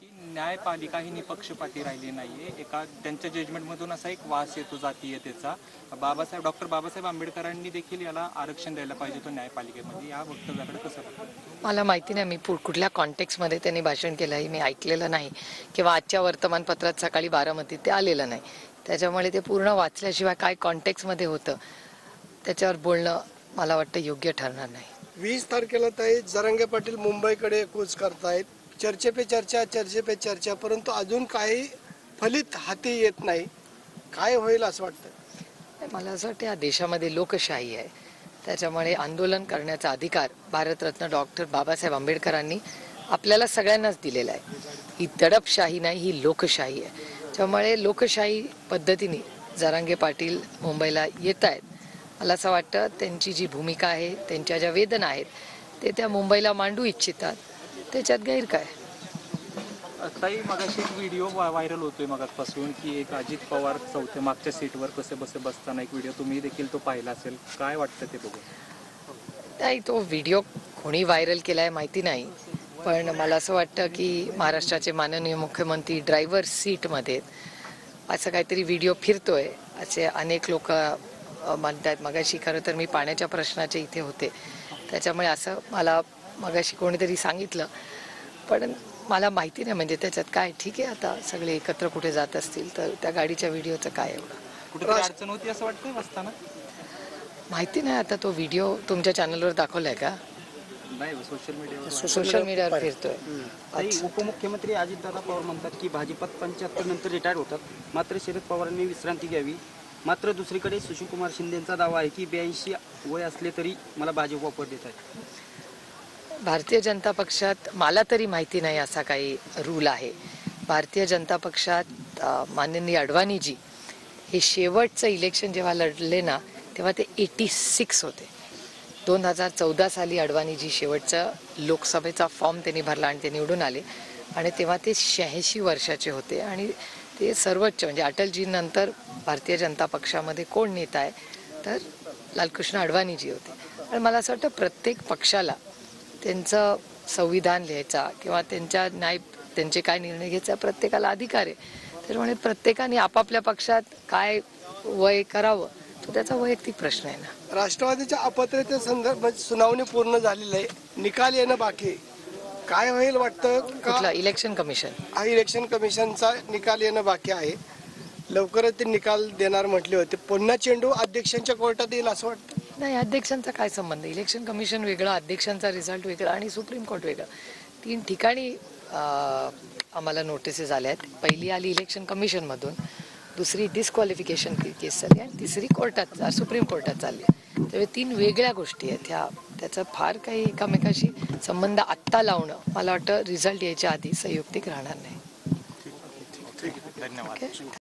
की न्यायपालिका ही निपक्षपाती राहिली नाहीये. एका त्यांच्या जजमेंटमधून असा एक वास येतो जातीयतेचा. डॉक्टर बाबासाहेब आंबेडकरांनी देखील याला आरक्षण द्यायला पाहिजे होतं न्यायपालिकेमध्ये. या वक्तव्याकडे कसं बघता? मला माहिती नाही मी कुठल्या कॉन्टेक्स्टमध्ये त्यांनी भाषण केलं आहे मी ऐकलेलं नाही किंवा आजच्या वर्तमानपत्रात सकाळी 12 ते आलेलं नाही. त्याच्यामुळे ते पूर्ण वाचल्याशिवाय काय कॉन्टेक्स्टमध्ये होतं त्याच्यावर बोलणं मला वाटतं योग्य ठरणार नाही. 20 तारखेला ताई जरांगे पाटील मुंबईकडे कूच करतायत. चर्चे पे चर्चा, परंतु अजून काही फलित हाती येत नाही. काय होईल असं वाटतं? मला असं वाटतं या देशामध्ये लोकशाही आहे. त्याच्यामुळे आंदोलन करण्याचा अधिकार भारतरत्न डॉक्टर बाबासाहेब आंबेडकरांनी आपल्याला सगळ्यांनाच दिलेला आहे. ही दडपशाही नाही, ही लोकशाही आहे. त्यामुळे लोकशाही पद्धतीने जरांगे पाटील मुंबईला येत आहेत. मला असं वाटतं त्यांची जी भूमिका आहे, त्यांच्या ज्या वेदना आहेत ते त्या मुंबईला मांडू इच्छितात. त्याच्यात गैर काय? ताई मगाशी एक व्हिडिओ व्हायरल होतोय मगापासून की एक अजित पवार चौथ्या मागच्या सीटवर कसे बसताना एक व्हिडिओ तुम्ही देखील तो पाहिला असेल. काय वाटतं ते बघून? नाही, तो व्हिडिओ कोणी व्हायरल केलाय माहिती नाही, पण मला असं वाटतं की महाराष्ट्राचे माननीय मुख्यमंत्री ड्रायव्हर सीटमध्ये असं काहीतरी व्हिडिओ फिरतोय असे अनेक लोक म्हणतात. मगाशी खरं तर मी पाण्याच्या प्रश्नाचे इथे होते त्याच्यामुळे असं मला मगाशी कोणीतरी सांगितलं, पण मला माहिती नाही म्हणजे त्याच्यात काय. ठीक आहे, आता सगळे एकत्र कुठे जात असतील तर त्या गाडीच्या व्हिडिओचं काय एवढं. कुठे अडचण होती असं वाटतंय बसताना? माहिती नाही. आता तो व्हिडिओ तुमच्या चॅनलवर दाखवलाय का? नाही, सोशल मीडियावर फिरतोय. उपमुख्यमंत्री अजितदादा पवार म्हणतात की भाजपात 75 नंतर रिटायर होतात, मात्र शरद पवारांनी विश्रांती घ्यावी. मात्र दुसरीकडे सुशीलकुमार शिंदेचा दावा आहे की 82 वय असले तरी मला भाजप वापर देत आहे. भारतीय जनता पक्षात मला तरी माहिती नाही असा काही रूल आहे. भारतीय जनता पक्षात माननीय अडवाणीजी हे शेवटचं इलेक्शन जेव्हा लढले ना तेव्हा ते 86 होते. 2014 साली अडवाणीजी शेवटचा लोकसभेचा फॉर्म त्यांनी भरला आणि ते निवडून आले आणि तेव्हा ते 86 वर्षाचे होते. आणि ते सर्वोच्च म्हणजे अटलजींनंतर भारतीय जनता पक्षामध्ये कोण नेता आहे तर लालकृष्ण अडवाणीजी होते. आणि मला असं वाटतं प्रत्येक पक्षाला त्यांचं संविधान लिहायचा किंवा त्यांचे काय निर्णय घ्यायचा प्रत्येकाला अधिकार आहे. त्यामुळे प्रत्येकाने आपापल्या पक्षात काय वय करावं तो त्याचा वैयक्तिक प्रश्न आहे ना. राष्ट्रवादीच्या अपात्रते संदर्भात सुनावणी पूर्ण झालेली आहे, निकाल येणं बाकी आहे. काय होईल वाटतं कुठला इलेक्शन कमिशन? हा इलेक्शन कमिशनचा निकाल येणं बाकी आहे. लवकरच ते निकाल देणार म्हटले होते. पुन्हा चेंडू अध्यक्षांच्या कोर्टात येईल असं वाटतं? नाही, अध्यक्षांचा काय संबंध? इलेक्शन कमिशन वेगळं, अध्यक्षांचा रिझल्ट वेगळा आणि सुप्रीम कोर्ट वेगळं. 3 ठिकाणी आम्हाला नोटिसेस आल्या आहेत. पहिली आली इलेक्शन कमिशनमधून, दुसरी डिस्क्वालिफिकेशन केस झाली आणि तिसरी कोर्टात सुप्रीम कोर्टात चालली. त्यामुळे 3 वेगळ्या गोष्टी आहेत ह्या. त्याचा फार काही एकमेकाशी संबंध आत्ता लावणं मला वाटतं रिझल्ट यायच्या आधी संयुक्तिक राहणार नाही. धन्यवाद.